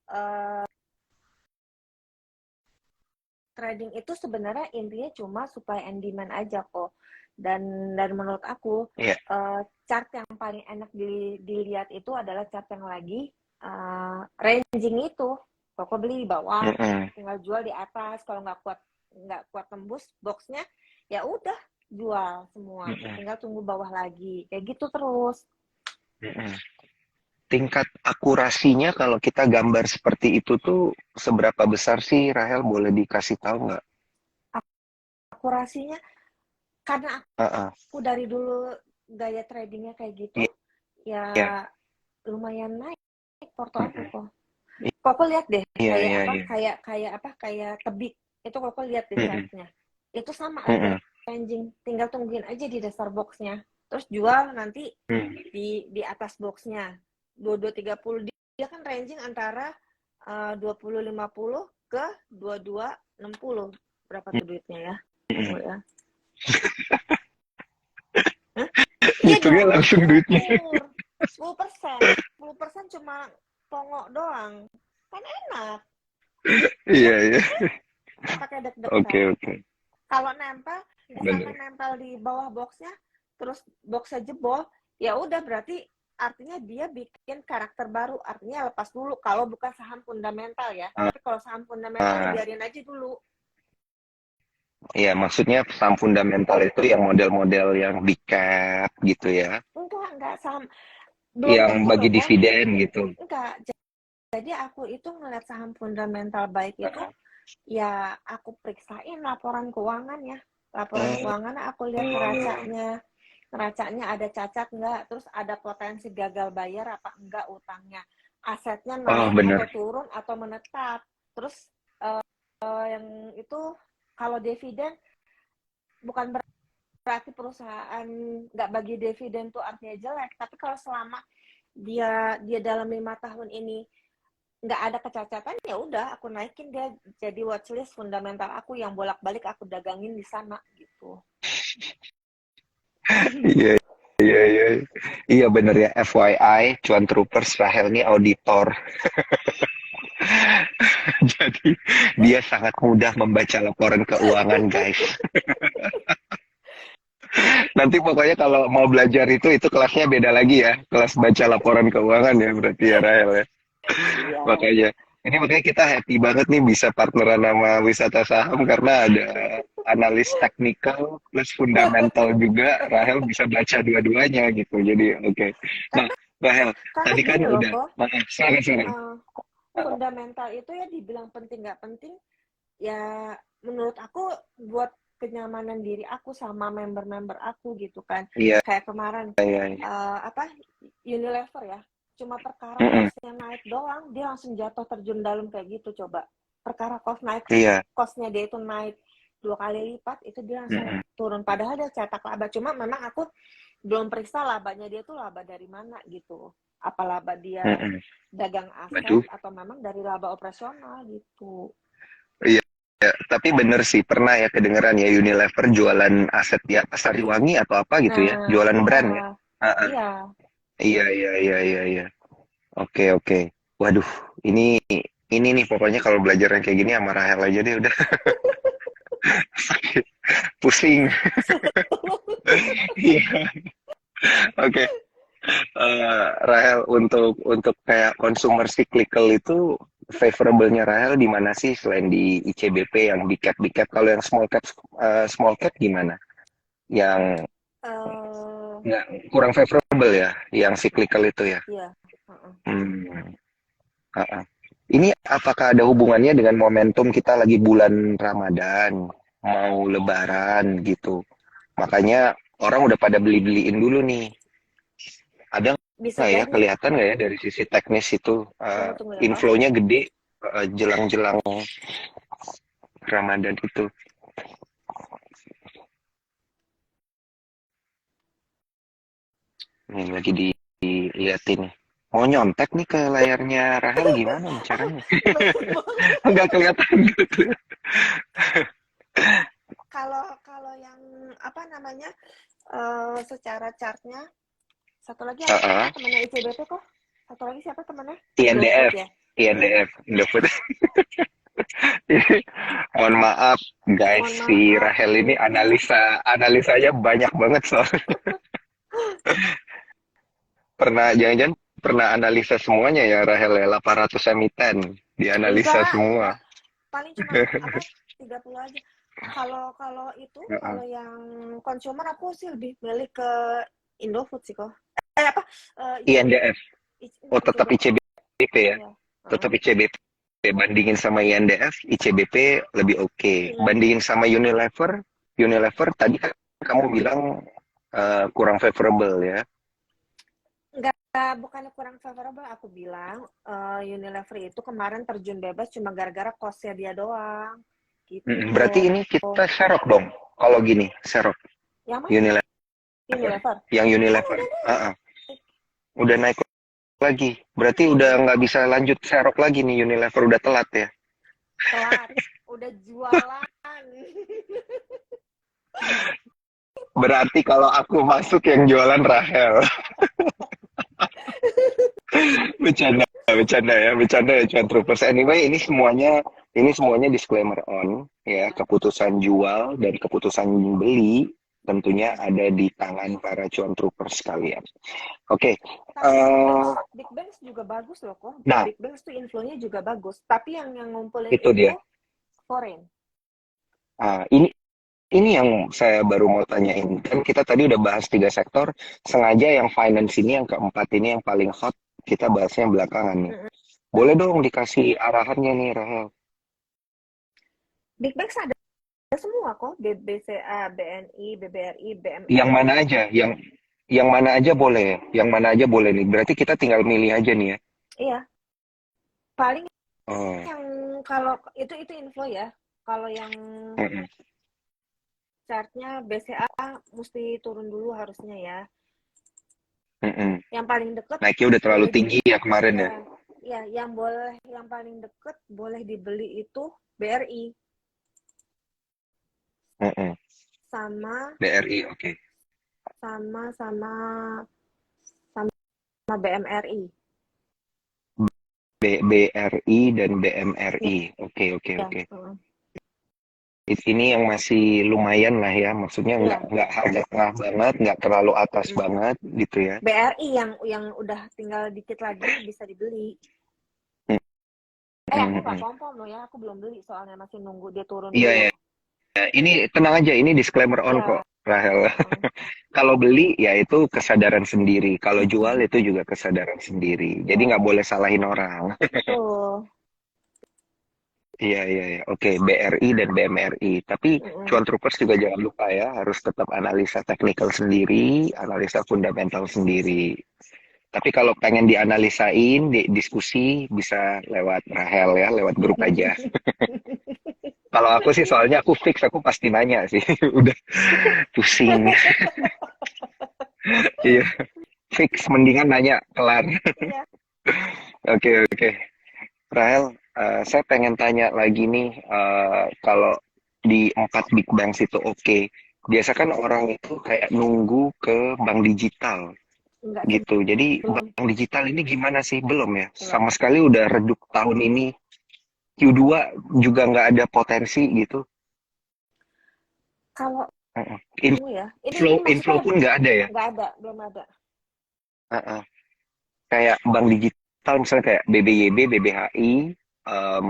trading itu sebenarnya intinya cuma supply and demand aja kok. Dan menurut aku Iya. chart yang paling enak dilihat itu adalah chart yang lagi ranging itu. Kok beli di bawah, Mm-mm. tinggal jual di atas. Kalau nggak kuat tembus boxnya, ya udah jual semua. Mm-mm. Tinggal tunggu bawah lagi. Kayak gitu terus. Mm-mm. Tingkat akurasinya kalau kita gambar seperti itu tuh seberapa besar sih, Rahel? Boleh dikasih tahu nggak? Akurasinya karena Uh-uh. aku dari dulu gaya tradingnya kayak gitu, Iya, iya. ya lumayan naik porto aku Mm-mm. kok. Kok aku lihat deh Iya, kayak iya, apa? iya. Kayak tebik. Itu kok aku lihat di Mm-mm. chartnya. Itu sama lagi Mm-mm. ranging. Tinggal tungguin aja di dasar boxnya. Terus jual nanti Mm. di atas boxnya. 2230 dia kan ranging antara 2050 ke 2260. Berapa tuh duitnya ya? Tunggu Mm-mm. ya. Hah? Iya Ngitungnya dong, langsung duitnya. diukur. 10%. 10% cuma tongok doang. Kan enak. Iya, Ya, iya. nggak pakai Oke, deg-degan. oke. Kalau nempel, misalkan Benar. nempel di bawah boxnya, terus boxnya jebol, ya udah berarti artinya dia bikin karakter baru. Artinya lepas dulu kalau bukan saham fundamental ya. Ah, Tapi kalau saham fundamental ya ah. biarin aja dulu. Iya, maksudnya saham fundamental itu yang model-model yang big cap gitu ya, Enggak saham. Belum yang tentu bagi loh kok. dividen gitu. Enggak. Jadi aku itu ngeliat saham fundamental baik itu ya aku periksain laporan keuangan ya. Laporan Oh, keuangan aku lihat neracanya ada cacat enggak, terus ada potensi gagal bayar apa enggak utangnya. Asetnya oh naik atau bener. turun atau menetap. Terus yang itu kalau dividen bukan berarti perusahaan nggak bagi dividen tuh artinya jelek, tapi kalau selama dia dia dalam 5 tahun ini nggak ada kecacatan ya udah aku naikin dia jadi watchlist fundamental aku yang bolak-balik aku dagangin di sana gitu. Iya, iya, iya. Iya bener ya, FYI, Cuan Troopers Rahel ini auditor. Jadi dia sangat mudah membaca laporan keuangan, guys. Nanti pokoknya kalau mau belajar itu kelasnya beda lagi ya. Kelas baca laporan keuangan ya berarti ya Rahel ya. Iya. Makanya makanya kita happy banget nih bisa partneran sama wisata saham karena ada analis teknikal plus fundamental juga. Rahel bisa baca dua-duanya gitu. Jadi oke. Nah, karena Rahel, karena tadi kan gini loh udah, kok, silakan. fundamental itu ya dibilang penting nggak penting, ya menurut aku buat kenyamanan diri aku sama member-member aku gitu kan. Iya, Kayak kemarin iya, iya. apa, Unilever ya, cuma perkara Mm-mm. costnya naik doang dia langsung jatuh terjun dalam kayak gitu. Coba perkara cost naik, Iya. costnya dia itu naik 2 kali lipat, itu dia langsung Mm-mm. turun, padahal dia cetak laba. Cuma memang aku belum periksa labanya dia tuh laba dari mana gitu, apa laba dia Mm-mm. dagang Waduh. aset atau memang dari laba operasional gitu. Iya. Ya, tapi bener sih pernah ya kedengeran ya Unilever jualan aset ya Sariwangi atau apa gitu ya, Nah, jualan iya, brand ya. Ah, ah. iya. Iya, iya, iya, iya, iya. Oke, oke. Waduh, ini ini nih pokoknya kalau belajar yang kayak gini sama Rahel aja deh udah sakit, pusing. Iya. Oke. Rahel untuk kayak consumer cyclical itu favorable-nya Rahel di mana sih selain di ICBP yang big cap kalau yang small cap gimana? Yang eh nggak kurang favorable ya, yang cyclical itu ya. iya, heeh. Hmm. ah, ah. Ini apakah ada hubungannya dengan momentum kita lagi bulan Ramadan, mau Lebaran gitu? Makanya orang udah pada beli-beliin dulu nih. Ada Bisa nggak ya jadi. kelihatan nggak ya dari sisi teknis itu Tunggu ya kok. inflow-nya gede jelang-jelang Ramadan itu. Ini lagi diliatin. Mau nyontek nih ke layarnya Rahel gimana nih caranya? Banyak banget. Nggak kelihatan gitu. Kalau kalau yang apa namanya, secara chartnya, satu lagi apa Heeh. temannya ICBP kok? Satu lagi siapa temannya? Indofood INDF, ya? Iya. INDF, Indofood. Mohon maaf guys, Mohon si maaf. Rahel ini analisanya banyak banget soal jangan-jangan pernah analisa semuanya ya Rahel ya 800 emiten dianalisa semua. Enggak. Paling cuma apa, 30 aja. Kalau kalau itu, Heeh. kalau yang consumer aku sih lebih milih ke Indofood sih kok. Apa? ICBP. INDF. Oh tetap ICBP. ICBP ya. Iya. Tetap Heeh. ICBP. Bandingin sama INDF, ICBP lebih oke. Iya. Bandingin sama Unilever, Unilever tadi kan kamu bilang kurang favorable ya. Enggak, bukannya kurang favorable. Aku bilang Unilever itu kemarin terjun bebas cuma gara-gara cost-nya dia doang. Gitu. Berarti ini kita serok dong. Kalau gini, serok Yang mana? Unilever. Unilever. Yang Kan Unilever. udah Uh-uh. naik. Udah naik lagi. Berarti udah nggak bisa lanjut serok lagi nih Unilever udah telat ya. Telat. Udah jualan. Berarti kalau aku masuk yang jualan Rahel. Bercanda ya cuan troopers. Anyway, ini semuanya disclaimer on ya, keputusan jual dan keputusan beli tentunya ada di tangan para cuan troopers sekalian. Oke. Tapi eh, Big Bangs juga bagus loh kok. nah, Big Bangs tuh inflonya juga bagus. Tapi yang ngumpulin itu dia. itu foreign. Ini yang saya baru mau tanyain. Kan kita tadi udah bahas 3 sektor, sengaja yang finance ini yang keempat ini yang paling hot, kita bahasnya belakangan nih. Boleh dong dikasih arahannya nih, Rahel. Big Bangs ada semua kok. BBCA, BNI, BBRI, Yang BMRI. mana aja? Yang mana aja boleh. Yang mana aja boleh nih. Berarti kita tinggal milih aja nih ya. Iya. Paling Oh. yang kalau itu info ya. Kalau yang Mm-mm. chartnya BCA mesti turun dulu harusnya ya. Mm-mm. Yang paling deket Naiknya udah terlalu boleh tinggi ya kemarin ya. ya, ya yang paling deket boleh dibeli itu BRI Mm-mm. sama BRI, oke. sama sama sama BMRI. BRI dan Ya, BMRI. Oke, oke, ya. oke. Ini yang masih lumayan lah ya, maksudnya Iya, nggak harga tengah banget, nggak terlalu atas mm-mm. banget gitu ya. BRI yang udah tinggal dikit lagi bisa dibeli. Hmm, Aku hmm, nggak hmm. confirm loh ya, aku belum beli soalnya masih nunggu dia turun Iya dulu. ya, ini tenang aja, ini disclaimer on kok, Iya, Rahel. mm-mm. Kalau beli ya itu kesadaran sendiri, kalau jual Mm-mm. itu juga kesadaran sendiri. Jadi Iya, nggak boleh salahin orang. betul. Iya, iya, iya. Oke, BRI dan BMRI. Tapi Mm-mm. Cuan Troopers juga jangan lupa ya, harus tetap analisa teknikal sendiri, analisa fundamental sendiri. Tapi kalau pengen dianalisain, diskusi, bisa lewat Rahel ya, lewat grup aja. Kalau aku sih soalnya aku fix, aku pasti nanya sih. Udah pusing. Iya, fix. Mendingan nanya, kelar. Iya. Oke, oke. Rahel, saya pengen tanya lagi nih, kalau di 4 big banks itu oke. Biasa kan orang itu kayak nunggu ke bank digital Enggak sih, gitu. Jadi belum, bank digital ini gimana sih? Belum ya? belum. Sama sekali udah redup tahun ini. Q2 juga nggak ada potensi gitu. Kalau Heeh. ini ya, ini Inflow maksudnya pun nggak ada ya. nggak ada, belum ada. Heeh. Kayak bank digital misalnya kayak BBYB, BBHI, em,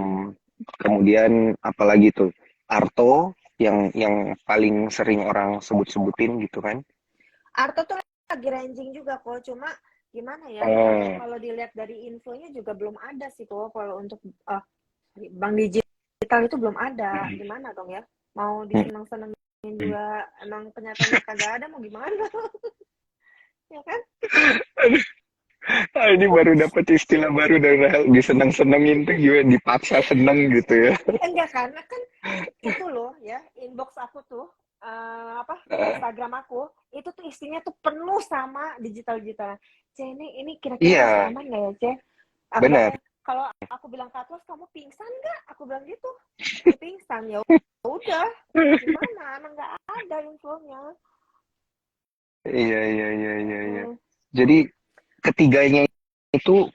kemudian apalagi tuh Arto yang paling sering orang sebut-sebutin gitu kan. Arto tuh lagi ranking juga kok, cuma gimana ya, Oh, kalau dilihat dari infonya juga belum ada sih kok, kalau untuk bank digital itu belum ada. mm, Gimana dong ya? Mau mm, disenang-senangin mm. juga, emang kenyataannya kagak ada, mau gimana? Ya kan? Ah, ini baru dapat istilah baru dari Rahel, diseneng-senengin tuh gimana dipaksa seneng gitu ya. Enggak, karena kan itu loh ya, inbox aku tuh, apa, Instagram aku, itu tuh isinya tuh penuh sama digital-digital. C, ini kira-kira masih Iya, aman nggak ya, C? Aku benar. bilangnya, kalau aku bilang ke Atlas, kamu pingsan nggak? Aku bilang gitu. Dia pingsan, ya udah. Gimana? Emang nggak ada infonya. Iya, iya, iya, iya, iya. Mm-mm. Jadi ketiganya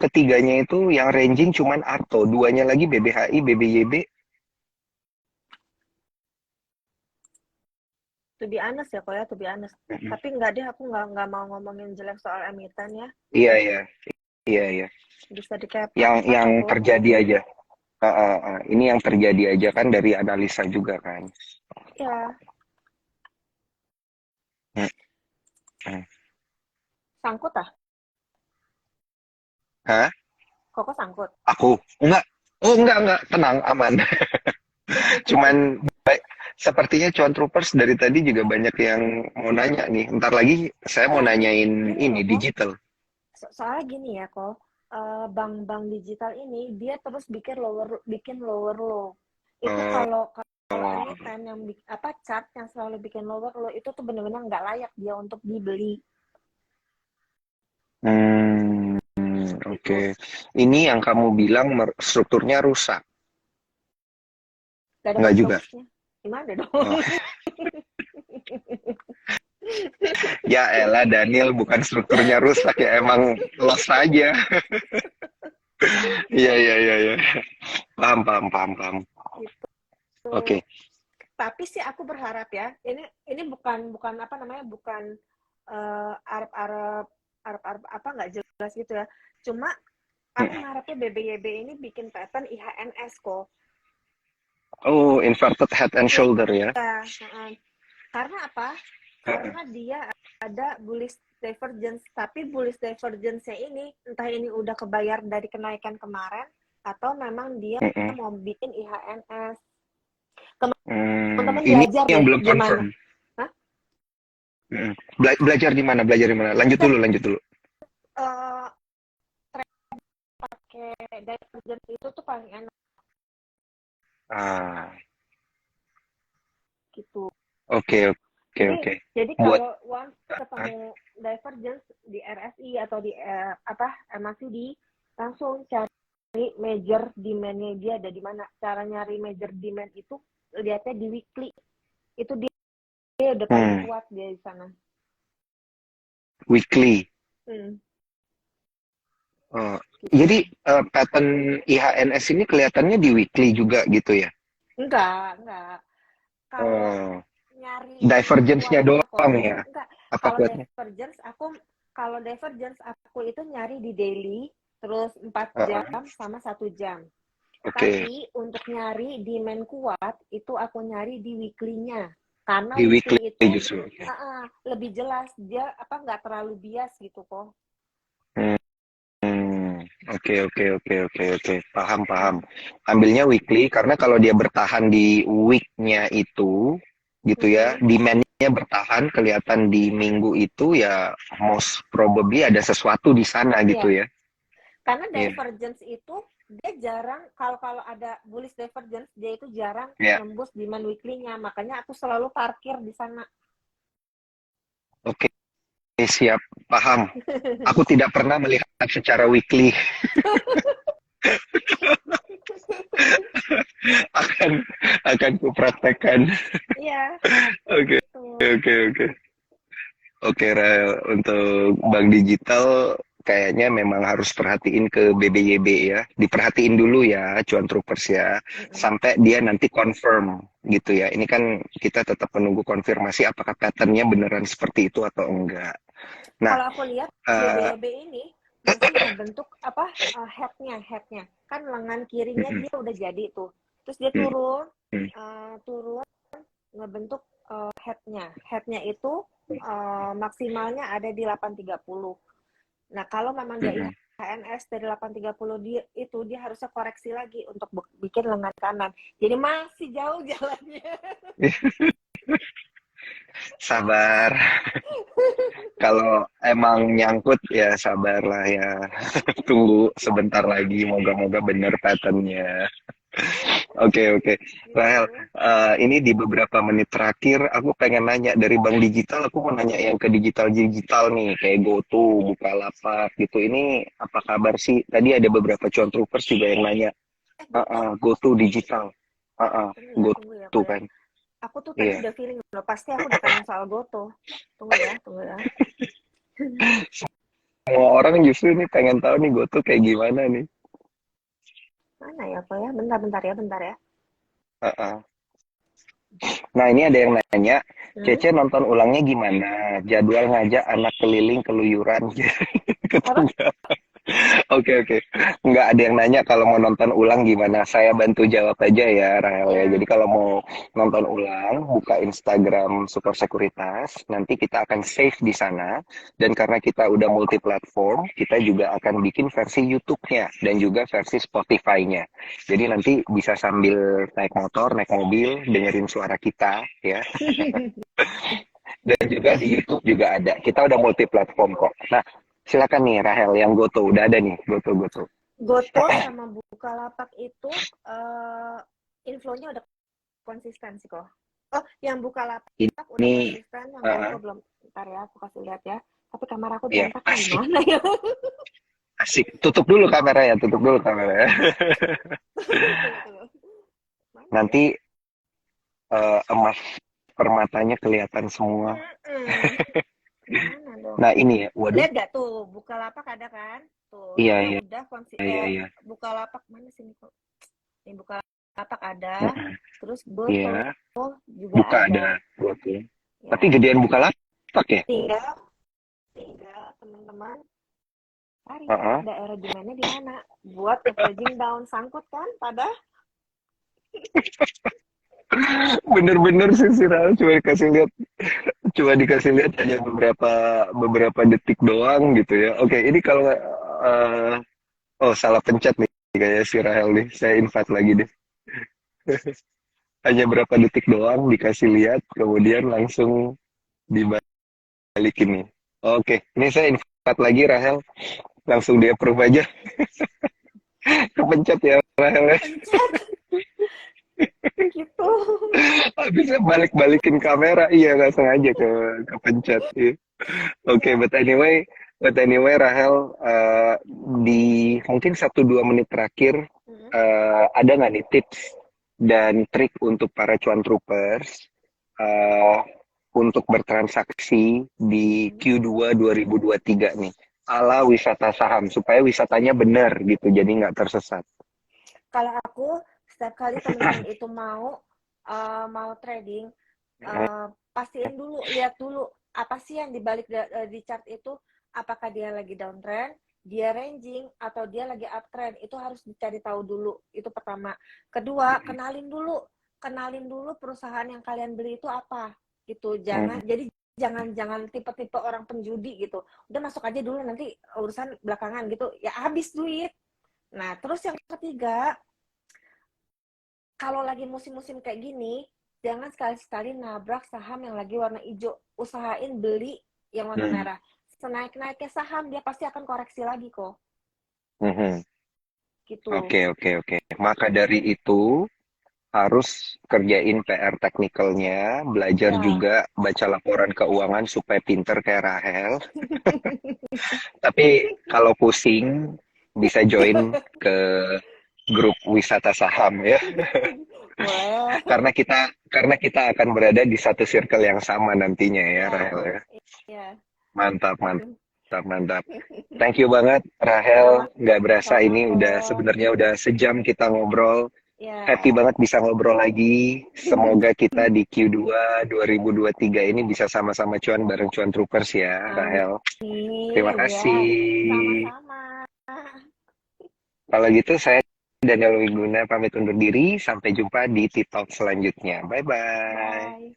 ketiganya itu yang ranging cuman Arto, duanya lagi BBHI, BBYB. To be honest ya, kok ya, to be honest. Tapi nggak deh, aku nggak mau ngomongin jelek soal emiten ya. Iya, iya, iya, iya. Bisa dikepak Yang aku. terjadi aja. Ini yang terjadi aja kan dari analisa juga kan. Ya, Hmm, hmm. sangkut ah. Hah? Koko sangkut. Aku? Enggak. Oh, enggak, tenang, aman. Cuman sepertinya Cuan Troopers dari tadi juga banyak yang mau nanya nih. Ntar lagi saya mau Enggak, nanyain gini ini loh kok. digital. Soalnya gini ya kok, bank-bank digital ini dia terus bikin lower low. Itu Oh, kalau emiten yang apa chart yang selalu bikin lower low itu tuh benar-benar nggak layak dia untuk dibeli hmm, oke. gitu. Ini yang kamu bilang strukturnya rusak. Gak ada Enggak juga. bagus-bagusnya. Gimana dong? Oh, ya elah Daniel bukan strukturnya rusak ya emang loss aja. Iya, iya, iya, iya. Paham, paham, paham, paham. Gitu. Oke. Tapi sih aku berharap ya, ini bukan bukan apa namanya, bukan Arab-Arab Arab-Arab apa nggak jelas gitu ya. Cuma aku ngarepnya BBYB ini bikin pattern IHNS kok. Oh, inverted head and Iya, shoulder ya. karena apa? Karena dia ada bullish divergence, tapi bullish divergence-nya ini entah ini udah kebayar dari kenaikan kemarin atau memang dia Mm-mm. mau bikin IHNS. Teman-teman Ini belajar yang deh belum gimana. confirm. Hah? Belajar di mana? Belajar di mana? Lanjut Enggak, dulu, lanjut dulu. uh, pakai divergence itu tuh paling enak Ah, gitu. oke, oke, Jadi oke. jadi Buat, kalau once ketemu divergence di RSI atau di apa MACD langsung cari major demand-nya dia ada di mana. Cara nyari major demand itu lihatnya di weekly. Itu dia udah paling hmm, kuat dia di sana. weekly. Hmm, Oh, gitu. jadi pattern IHNS ini kelihatannya di weekly juga gitu ya? Enggak. kalau Oh, nyari yang divergence-nya kuat itu doang kok ya? enggak. Apa Kalau kuatnya? divergence aku itu nyari di daily terus 4 jam Heeh. sama 1 jam. Oke, Tapi untuk nyari demand kuat itu aku nyari di weekly-nya. Karena di weekly weekly itu justru. Oke. lebih jelas dia apa nggak terlalu bias gitu kok. Hmm, oke, oke, oke, oke, oke. Paham, paham. Mm-mm. Ambilnya weekly karena kalau dia bertahan di week-nya itu, gitu ya, Mm-mm. demand-nya bertahan, kelihatan di minggu itu ya, most probably ada sesuatu di sana gitu Iya, ya. karena Iya, divergence itu dia jarang kalau kalau ada bullish divergence dia itu jarang ya. nembus demand weekly-nya. Makanya aku selalu parkir di sana. Oke, siap, paham. Aku tidak pernah melihat secara weekly. akan akan kupraktekkan. Iya, Oke, gitu. oke, oke. Oke, Rel, untuk bank digital kayaknya memang harus perhatiin ke BBYB ya. Diperhatiin dulu ya, cuan troopers ya, Mm-mm. sampai dia nanti confirm gitu ya. Ini kan kita tetap menunggu konfirmasi apakah patternnya beneran seperti itu atau enggak. Nah, Kalau aku lihat eh, BBYB ini masih ngebentuk apa headnya kan lengan kirinya mm, dia udah jadi tuh terus dia mm, mm, turun ngebentuk headnya itu maksimalnya ada di 830. Nah kalau memang dia mm, IHNS dari 830 dia harusnya koreksi lagi untuk bikin lengan kanan jadi masih jauh jalannya. mm. Sabar. Kalau emang nyangkut ya sabarlah ya. Tunggu sebentar lagi, moga-moga bener patternnya. Oke, oke. Rahel, Gitu. ini di beberapa menit terakhir aku pengen nanya dari bank digital, aku mau nanya yang ke digital-digital nih, kayak GoTo, Bukalapak gitu. Ini apa kabar sih? Tadi ada beberapa cuan troopers juga yang nanya, GoTo GoTo digital, tunggu ya GoTo kok ya. kan? Aku tuh tadi Iya. udah feeling loh, pasti aku udah tanya soal Goto. Tunggu ya, tunggu ya. Semua orang justru ini pengen tahu nih GoTo kayak gimana nih. Mana ya kok ya? Bentar ya, bentar ya. Uh-uh. Nah, ini ada yang nanya, Hmm? Cece nonton ulangnya gimana? Jadwal ngajak anak keliling keluyuran. Apa? Ketemu. Oke, oke. Nggak ada yang nanya kalau mau nonton ulang gimana. Saya bantu jawab aja ya, Rahel ya. Jadi Ya. kalau mau nonton ulang, buka Instagram Super Sekuritas. Nanti kita akan save di sana. Dan karena kita udah multi platform, kita juga akan bikin versi YouTube-nya dan juga versi Spotify-nya. Jadi nanti bisa sambil naik motor, naik mobil, dengerin suara kita ya. Dan juga di YouTube juga ada. Kita udah multi platform kok. Nah, silakan nih Rahel yang Goto udah ada nih Goto. Goto sama Bukalapak itu inflow-nya udah konsisten sih kok. Oh, yang Bukalapak udah Ini konsisten, yang Goto uh, belum. Bentar ya, aku kasih lihat ya. Tapi kamar aku ya berantakan asik gimana ya? asik. Tutup dulu kamera ya, tutup dulu kamera ya. Tunggu. Mana ya? Nanti emas permatanya kelihatan semua. Mm-mm. Mana dong? Nah ini ya, waduh. Lihat gak tuh, Bukalapak ada kan? Tuh, Iya dia iya udah iya iya. Bukalapak mana sih nih kok? Ini Bukalapak ada, Mm-mm. terus Goto Iya, juga buka ada. ada Goto. Tapi Ya, gedean buka lapak ya. tinggal tinggal teman-teman cari Uh-uh. daerah demandnya di mana. Buat averaging down sangkut kan pada Bener-bener sih si Rahel cuma dikasih lihat hanya beberapa beberapa detik doang gitu ya. Oke, ini kalau oh salah pencet nih kayak si Rahel nih. Saya invite lagi deh. Hanya berapa detik doang dikasih lihat, kemudian langsung dibalikin nih. Oke, ini saya invite lagi Rahel, langsung dia approve aja. Kepencet ya Rahel ya. kepencet gitu. Bisa balik-balikin kamera, iya nggak sengaja kepencet. Iya. Oke, Iya. but anyway Rahel, di mungkin 1-2 menit terakhir, Mm-mm. ada nggak nih tips dan trik untuk para cuan troopers eh, untuk bertransaksi di Mm-mm. Q2 2023 nih, ala wisata saham supaya wisatanya benar gitu, jadi nggak tersesat. Kalau aku setiap kali teman-teman itu mau mau trading, pastiin dulu, lihat dulu apa sih yang dibalik di chart itu, apakah dia lagi downtrend, dia ranging, atau dia lagi uptrend. Itu harus dicari tahu dulu, itu pertama. Kedua, kenalin dulu perusahaan yang kalian beli itu apa gitu. Jangan tipe-tipe orang penjudi gitu, udah masuk aja dulu, nanti urusan belakangan gitu ya, habis duit. Nah, terus yang ketiga, kalau lagi musim-musim kayak gini, jangan sekali-sekali nabrak saham yang lagi warna hijau. Usahain beli yang warna Hmm. merah. Senaik-naiknya saham, dia pasti akan koreksi lagi kok. Mhm. Gitu. Oke, oke, oke. Maka dari itu, harus kerjain PR teknikalnya, belajar Ya. juga baca laporan keuangan supaya pinter kayak Rahel. Tapi kalau pusing, bisa join ke grup wisata saham ya. Boleh. Karena kita akan berada di satu circle yang sama nantinya ya, Ya. Rahel ya. Ya. Mantap, mantap, mantap. Thank you banget, Rahel. Nggak berasa Sama-sama ini kok. sebenarnya udah sejam kita ngobrol. Happy Ya. banget bisa ngobrol lagi. Semoga kita di Q2 2023 ini bisa sama-sama cuan bareng cuan troopers ya, Rahel. Terima Amin. Ya. kasih. Sama-sama. Kalau gitu saya Daniel Wiguna pamit undur diri. Sampai jumpa di TikTok selanjutnya. Bye-bye. Bye.